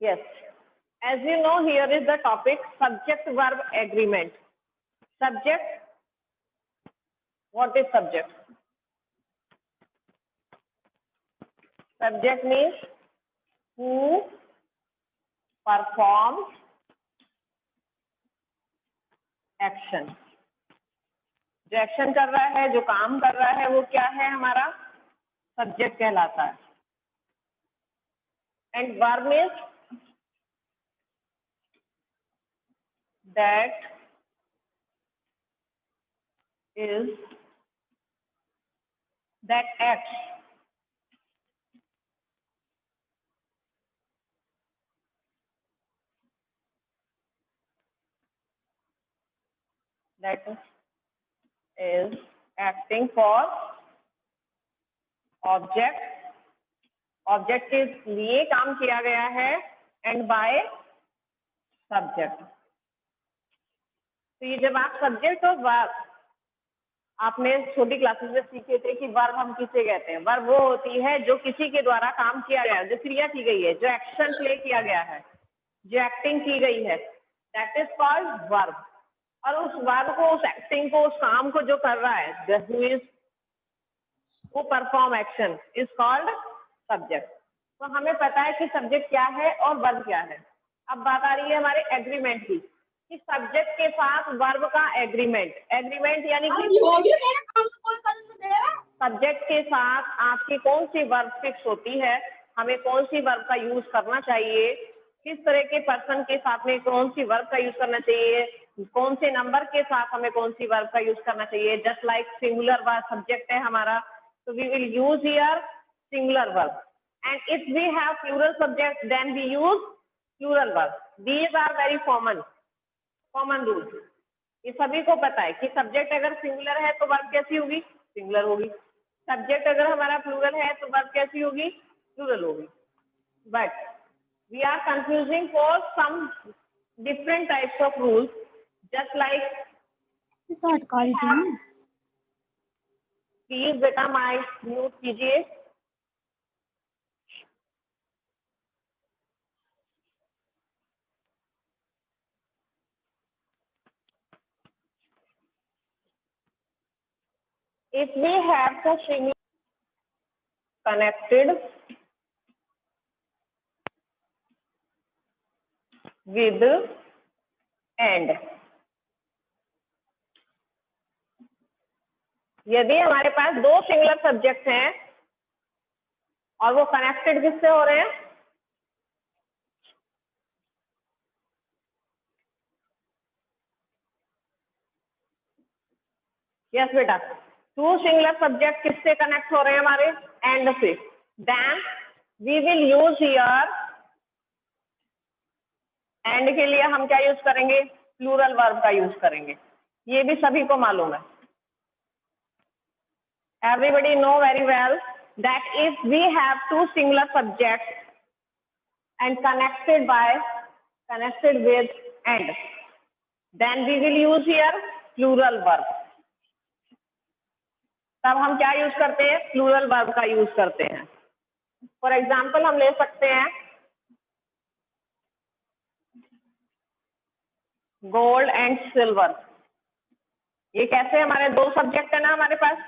Yes. As you know, here is the topic subject-verb agreement. Subject. What is subject? Subject means who performs action. जो action कर रहा है, जो काम कर रहा है, वो क्या है? हमारा सब्जेक्ट कहलाता है. And verb means that acts. That is acting for object. Object के लिए काम किया गया है एंड बाय सब्जेक्ट. तो ये जब आप सब्जेक्ट और वर्ब, आपने छोटी क्लासेस में सीखे थे कि वर्ब हम किसे कहते हैं. वर्ब वो होती है जो किसी के द्वारा काम किया गया है, जो क्रिया की गई है, जो एक्शन प्ले किया गया है, जो एक्टिंग की गई है, दैट इज कॉल्ड वर्ब. और उस वर्ब को, उस एक्टिंग को, उस काम को जो कर रहा है, who perform action is called subject. तो हमें पता है कि सब्जेक्ट क्या है और वर्ब क्या है. अब बात आ रही है हमारे एग्रीमेंट की, कि सब्जेक्ट के साथ वर्ब का एग्रीमेंट. एग्रीमेंट यानी कि सब्जेक्ट के साथ आपकी कौन सी वर्ब फिक्स होती है, हमें कौन सी वर्ब का यूज करना चाहिए, किस तरह के पर्सन के साथ में कौन सी वर्ब का यूज करना चाहिए, कौन से नंबर के साथ हमें कौन सी वर्ब का यूज करना चाहिए. Just like singular verb subject है हमारा, so we will use here singular verb, and if we have plural subject then we use plural verb. These are very common rules. ये सभी को पता है कि सब्जेक्ट अगर सिंगुलर है तो वर्ब कैसी होगी? सिंगुलर होगी. सब्जेक्ट अगर हमारा प्लूरल है तो वर्ब कैसी होगी? प्लूरल होगी. But we are confusing for some different types of rules, just like please बेटा माइक म्यूट कीजिए. If we have the singular connected with and, यदि हमारे पास दो सिंगुलर सब्जेक्ट हैं और वो कनेक्टेड किससे हो रहे हैं? यस बेटा, टू सिंगुलर सब्जेक्ट किससे कनेक्ट हो रहे हैं? हमारे एंड से. Then we will use here, and के लिए हम क्या यूज करेंगे? प्लूरल वर्ब का यूज करेंगे. ये भी सभी को मालूम है. Everybody know very well that if we have two singular subjects and connected with and, then we will use here plural verb. तब हम क्या यूज करते हैं? प्लूरल वर्ब का यूज करते हैं. फॉर एग्जाम्पल हम ले सकते हैं गोल्ड एंड सिल्वर. ये कैसे? हमारे दो सब्जेक्ट है ना हमारे पास,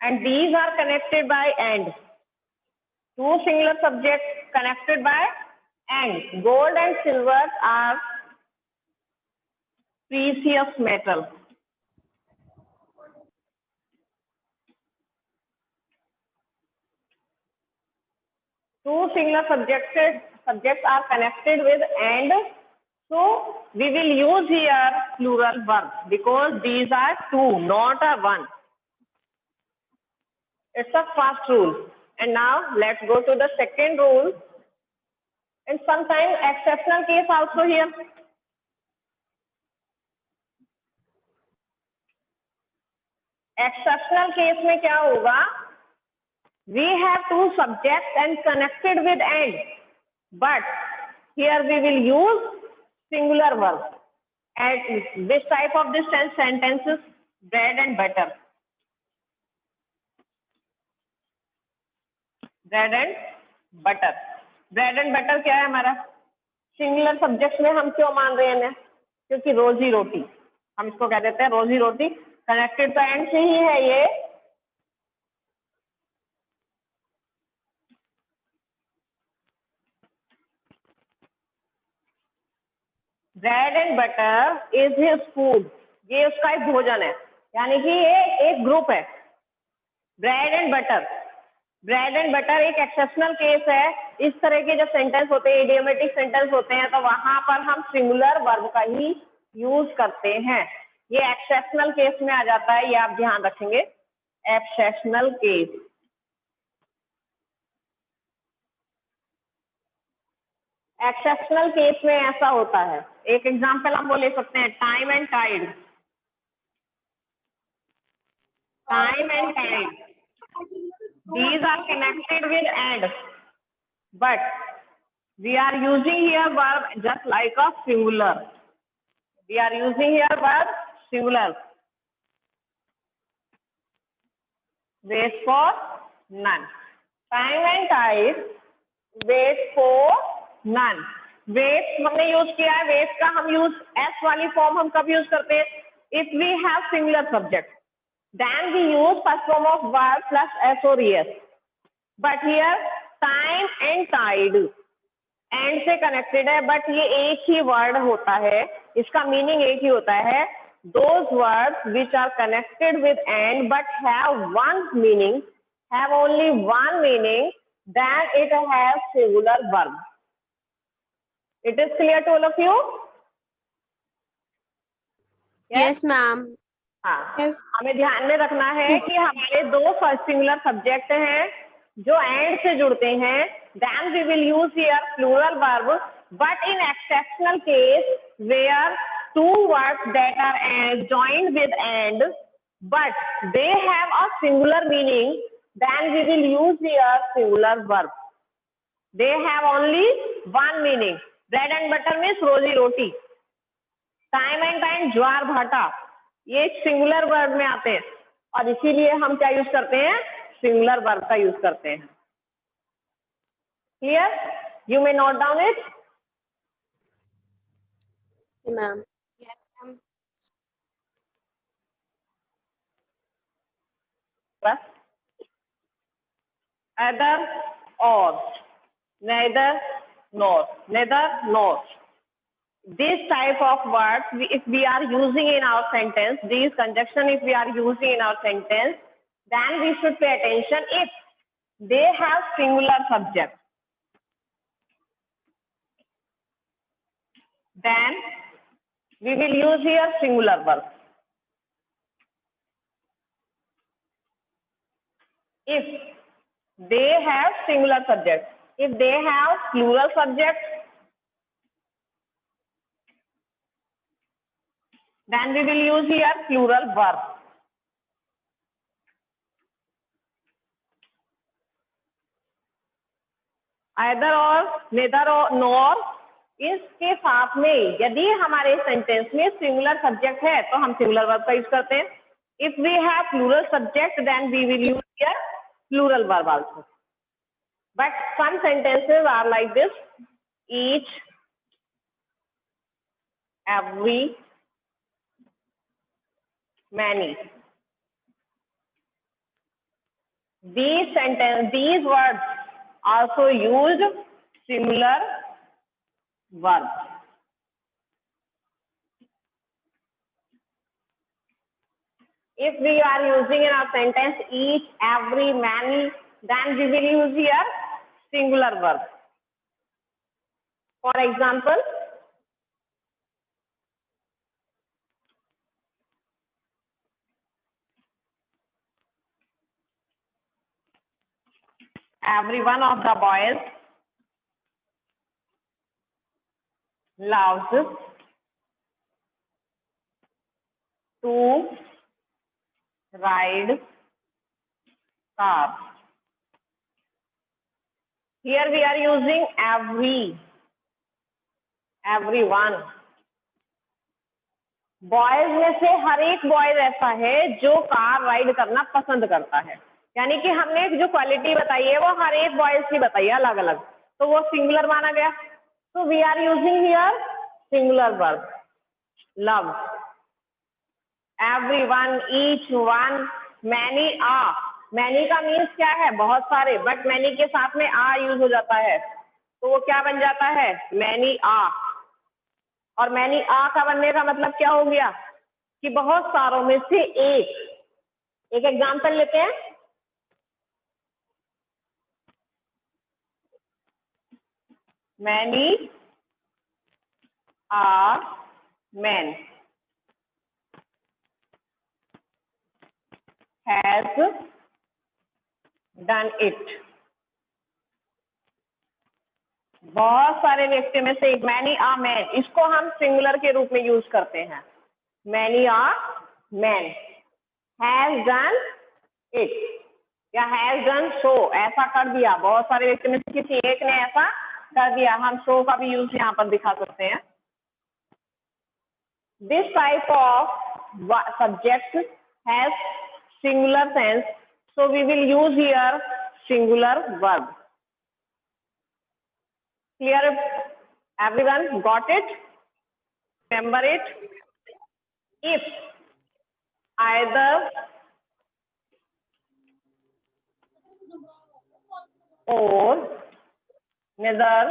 and these are connected by and. Two singular subjects connected by and. Gold and silver are precious metal. Two singular subjects are connected with and, so we will use here plural verb because these are two, not a one. It's a first rule. And now let's go to the second rule. And sometimes exceptional case also here. Exceptional case में क्या होगा? We have two subjects and connected with and, but here we will use singular verb. And this type of this sentence is bread and butter. Bread and butter. Bread and butter क्या है हमारा? Singular subject में हम क्यों मान रहे हैं? क्योंकि रोजी रोटी, हम इसको कह देते हैं रोजी रोटी, कनेक्टेड तो एंड से ही है ये। Bread and butter is his food, ये उसका एक भोजन है, यानी कि ये एक ग्रुप है। Bread and butter, bread and butter एक एक्सेप्शनल केस है। इस तरह के जब सेंटेंस होते हैं, इडियोमेटिक सेंटेंस होते हैं, तो वहां पर हम सिंगुलर वर्ब का ही यूज करते हैं। ये एक्सेप्शनल केस में आ जाता है, ये आप ध्यान रखेंगे, एक्सेप्शनल केस। एक्सेप्शनल केस में ऐसा होता है, एक एग्जांपल हम वो ले सकते हैं, time and tide. Time and tide, these are connected with and, but we are using here verb just like a singular. We are using here verb singular. Wait for none. Time and tide, wait for none. Wait हमने use किया है, wait का हम use s वाली form हम कब use करते हैं? If we have singular subject, then we use first form of verb plus s or es. But here time and tide and से कनेक्टेड है, बट ये एक ही वर्ड होता है, इसका मीनिंग एक ही होता है। Those words which are connected with and but have one meaning, have only one meaning, then it have singular verb. It is clear to all of you? Yes ma'am. हाँ, Yes. हमें ध्यान में रखना है कि हमारे दो सिंगुलर सब्जेक्ट हैं जो एंड से जुड़ते हैं, then we will use here plural verb, but in exceptional case where two words that are joined with and but they have a singular meaning, then we will use here singular verb. They have only one meaning. Bread and butter means रोजी रोटी, time and time ज्वार भाटा, ये singular verb में आते हैं, और इसीलिए हम क्या यूज करते हैं? सिंगुलर वर्ब का यूज करते हैं। Clear? You may note down it. Ma'am. बस either or, neither nor, neither nor. This type of words, if we are using in our sentence, these conjunction if we are using in our sentence, then we should pay attention if they have singular subject. Then we will use here singular verb. If they have singular subject, if they have plural subject, then we will use here plural verb. Either or, neither or, nor, इसके साथ में यदि हमारे sentence में singular subject है तो हम singular verb का यूज करते हैं। If we have plural subject then we will use here plural verb also. But some sentences are like this, each, every, many. These words also use singular verb. If we are using in our sentence each, every, many, then we will use here singular verb. For example, every one of the boys loves to ride car. Here we are using everyone. Boys में से हर एक boys ऐसा है जो car ride करना पसंद करता है, यानी कि हमने जो क्वालिटी बताई है वो हर एक बॉयज की बताई है अलग अलग। तो वो सिंगुलर माना गया. So we are using here singular verb. Love. Everyone, each one, many are. Many का मीन्स क्या है? बहुत सारे. बट many के साथ में are यूज हो जाता है, तो वो क्या बन जाता है? many are. और many are का बनने का मतलब क्या हो गया कि बहुत सारों में से एक एग्जाम्पल लेते हैं. many are men has done it. बहुत सारे व्यक्ति में से एक. many are men, इसको हम सिंगुलर के रूप में यूज करते हैं. many are men has done it या has done so, ऐसा कर दिया. बहुत सारे व्यक्ति में से किसी एक ने ऐसा कर दिया. हम so का भी यूज यहाँ पर दिखा सकते हैं. This type of subject has singular sense, so we will use here singular verb. Clear? Everyone got it? Remember it? If either or, neither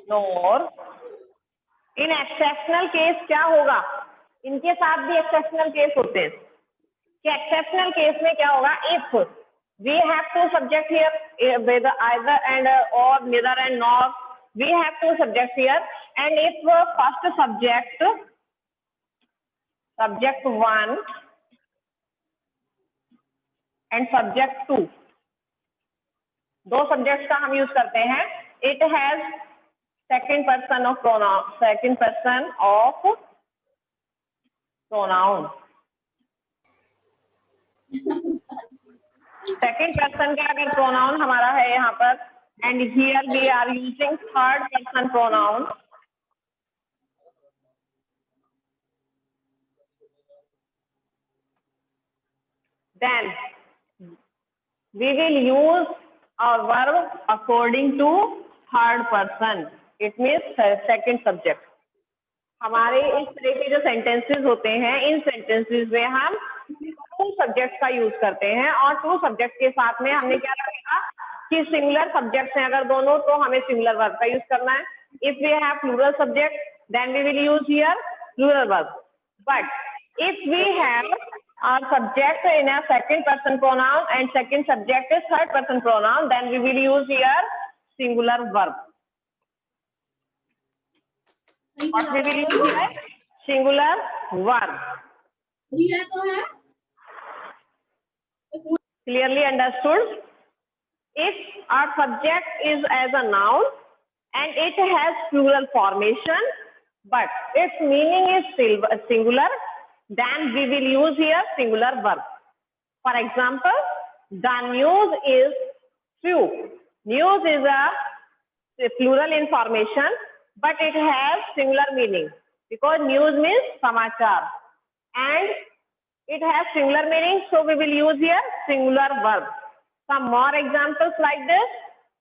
nor. In exceptional case क्या होगा? इनके साथ भी एक्सेप्शनल केस होते हैं कि एक्सेप्शनल केस में क्या होगा? If we have two subject here with either and और, neither and nor, we have two subjects here, and if first subject 1 and subject 2, दो सब्जेक्ट्स का हम यूज करते हैं. It has second person of pronoun. Second person का अगर pronoun हमारा है यहाँ पर, and here we are using third person pronoun. Then we will use our verb according to third person. It means second subject. हमारे इस तरह के जो सेंटेंसेस होते हैं, इन सेंटेंसेस में हम टू सब्जेक्ट का यूज करते हैं, और टू सब्जेक्ट के साथ में हमने क्या रखा कि सिंगुलर सब्जेक्ट्स हैं अगर दोनों, तो हमें सिंगुलर वर्ब का यूज करना है. If we have plural subject, then we will use here plural verb. But if we have our subject in a second person pronoun and second subject is third person pronoun, then we will use here singular verb. What we will use here? Singular verb. Clearly understood? If our subject is as a noun and it has plural formation, but its meaning is singular, then we will use here singular verb. For example, the news is true. News is a plural information, but it has singular meaning because news means samachar, and it has singular meaning, so we will use here singular verb. Some more examples like this: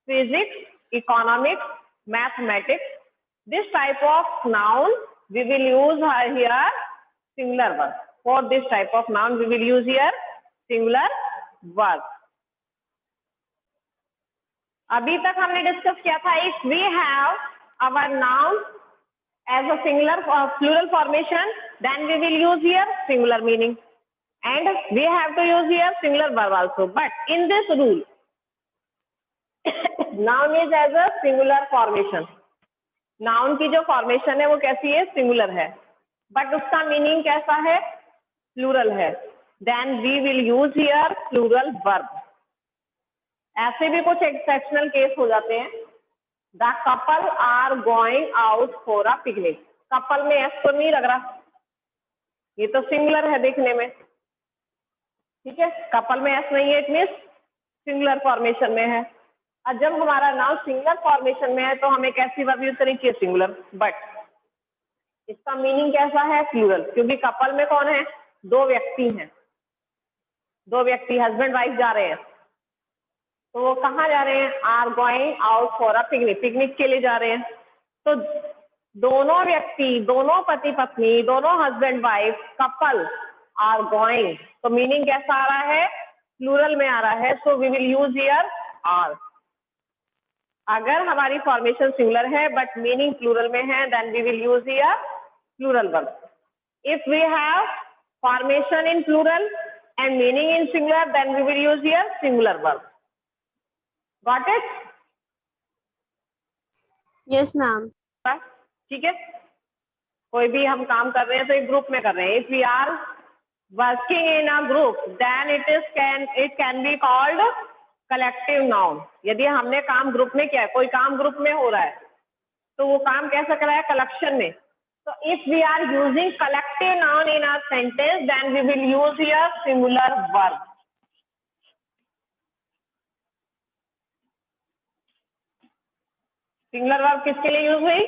physics, economics, mathematics. This type of noun we will use here singular verb. For this type of noun we will use here singular verb. अभी तक हमने discuss किया था, if we have our noun as a singular plural formation, then we will use here singular meaning, and we have to use here singular verb also. But in this rule, noun is as a singular formation. Noun की जो formation है वो कैसी है? Singular है, but उसका meaning कैसा है? प्लूरल है. Then we will use here plural verb. ऐसे भी कुछ एक्सेप्शनल केस हो जाते हैं. The couple are going out for a picnic. Couple में एस तो नहीं लग रहा, ये तो सिंगुलर है देखने में, ठीक है. कपल में एस नहीं है, इट मीन्स सिंगुलर फॉर्मेशन में है. और जब हमारा नाउन सिंगुलर फॉर्मेशन में है तो हमें कैसी वर्ब यूज करनी चाहिए? सिंगुलर. बट इसका मीनिंग कैसा है? प्लूरल, क्योंकि कपल में कौन है? दो व्यक्ति हैं, दो व्यक्ति हस्बैंड वाइफ जा रहे हैं, तो वो कहाँ जा रहे हैं? Are going out for a picnic, picnic के लिए जा रहे हैं। तो दोनों व्यक्ति, दोनों पति पत्नी, दोनों husband wife, couple are going, तो मीनिंग कैसा आ रहा है? प्लूरल में आ रहा है। So we will use here are. अगर हमारी फॉर्मेशन सिंगुलर है बट मीनिंग प्लूरल में है, then we will use here plural verb. If we have formation in plural and meaning in singular, then we will use here singular verb. Got it? Yes, ma'am. ठीक है। कोई भी हम काम कर रहे हैं तो एक ग्रुप में कर रहे हैं। If we are working in a group, then it can be called collective noun. यदि हमने काम ग्रुप में किया है, कोई काम ग्रुप में हो रहा है, तो वो काम कैसा कर रहा है? कलेक्शन में। So if we are using collective noun in our sentence, then we will use here singular verb. Singular verb किसके लिए यूज हुई?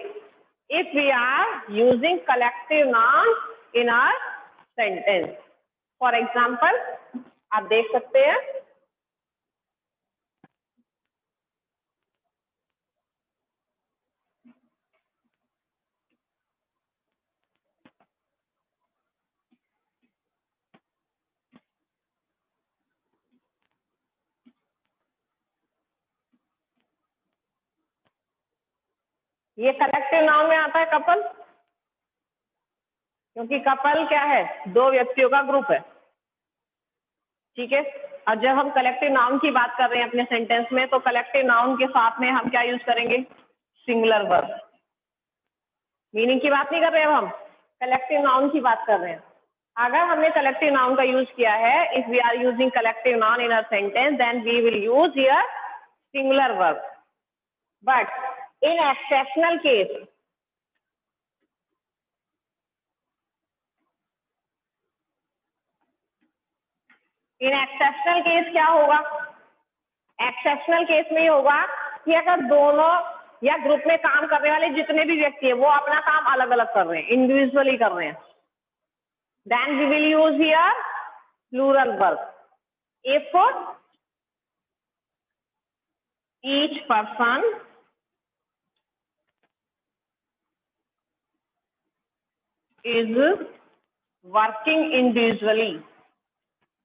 If we are using collective noun in our sentence. For example, आप देख सकते हैं, ये collective noun में आता है कपल, क्योंकि कपल क्या है? दो व्यक्तियों का ग्रुप है। ठीक है। और जब हम कलेक्टिव नाउन की बात कर रहे हैं अपने सेंटेंस में, तो कलेक्टिव नाउन के साथ में हम क्या यूज करेंगे? Singular verb. मीनिंग की बात नहीं कर रहे हैं, अब हम कलेक्टिव नाउन की बात कर रहे हैं। अगर हमने कलेक्टिव नाउन का यूज किया है, if we are using collective noun in a sentence, then we will use here singular verb. But in exceptional case, in exceptional case क्या होगा? एक्सेप्शनल केस में ये होगा कि अगर दोनों या ग्रुप में काम करने वाले जितने भी व्यक्ति हैं, वो अपना काम अलग अलग कर रहे हैं, इंडिविजुअली कर रहे हैं, then we will use here plural verb. If each person is working individually,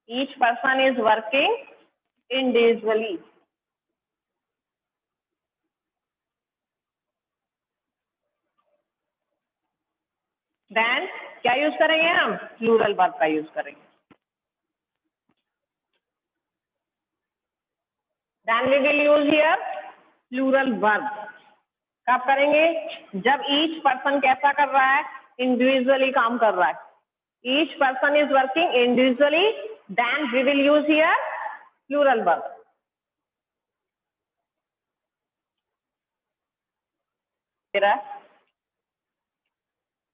each person is working individually, then क्या यूज करेंगे हम? प्लूरल वर्ब का यूज करेंगे। then we will use here plural verb. कब करेंगे? जब ईच पर्सन कैसा कर रहा है? इंडिविजुअली काम कर रहा है। Each person is working individually, then we will use here plural verb.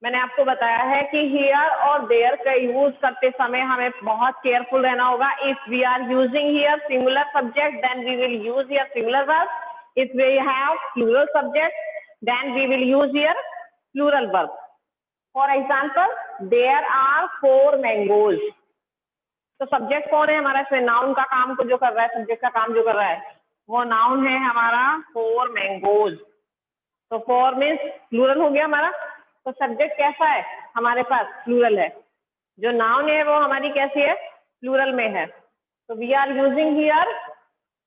मैंने आपको बताया है कि हियर और देयर का यूज करते समय हमें बहुत केयरफुल रहना होगा। If we are using here singular subject, then we will use here singular verb. If we have plural subject, then we will use here plural verb. For example, there are 4 mangoes. तो subject कौन है हमारा? इसमें noun का काम को जो कर रहा है, सब्जेक्ट का काम जो कर रहा है, वो नाउन है हमारा 4 मैंगोज। तो 4 मीन्स प्लूरल हो गया हमारा। तो सब्जेक्ट कैसा है हमारे पास? प्लूरल है। जो नाउन है वो हमारी कैसी है? प्लूरल में है। तो we are using here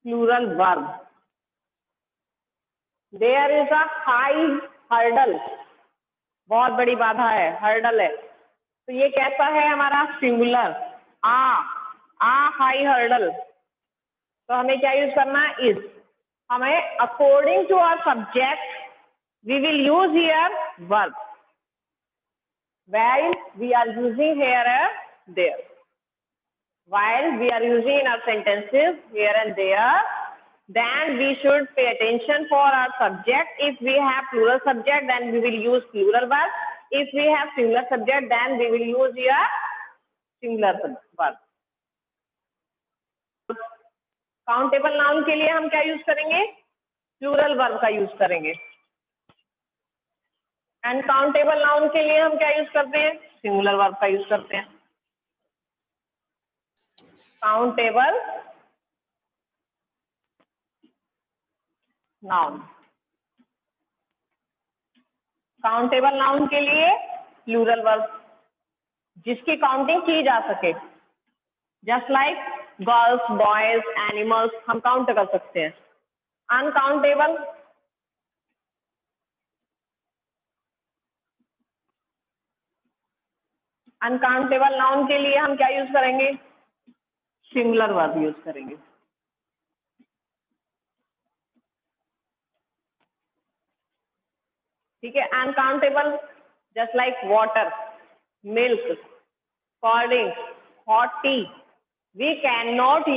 plural verb. There is a high hurdle, बहुत बड़ी बाधा है, हर्डल है। तो ये कैसा है हमारा? सिंगुलर। A high hurdle. तो हमें क्या यूज करना है? इज। हमें according to our subject we will use here verb while we are using here and there. While we are using in our sentences here and there, then we should pay attention for our subject. If we have plural subject, then we will use plural verb. If we have singular subject, then we will use here singular verb. Countable noun के लिए हम क्या use करेंगे? Plural verb का use करेंगे। Uncountable noun के लिए हम क्या यूज करते हैं? सिंगुलर वर्ब का यूज करते हैं। Countable noun. काउंटेबल नाउन के लिए प्लूरल वर्ब, जिसकी काउंटिंग की जा सके। Just like girls, boys, animals हम काउंट कर सकते हैं। अनकाउंटेबल, अनकाउंटेबल नाउन के लिए हम क्या यूज करेंगे? सिंगुलर वर्ब यूज करेंगे। ठीक है, uncountable just like water, milk, cold drink, hot T, we cannot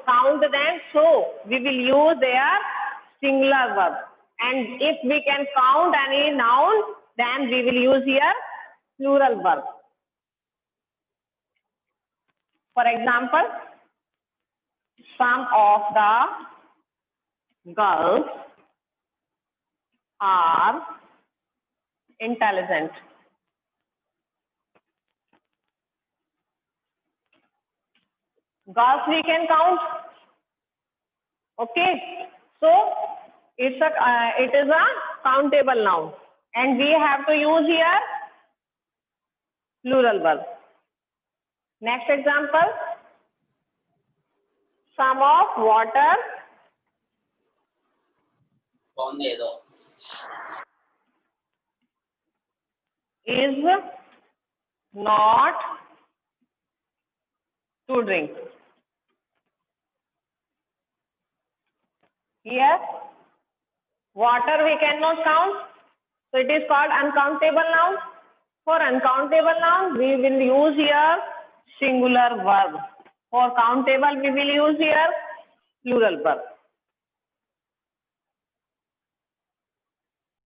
count them, so we will use their singular verb. And if we can count any noun, then we will use here plural verb. For example, some of the girls are intelligent. Girls we can count. Okay, so it is a countable noun, and we have to use here plural verb. Next example, some of water is not to drink. Here, water we cannot count, so it is called uncountable noun. For uncountable noun, we will use here singular verb. For countable, we will use here plural verb.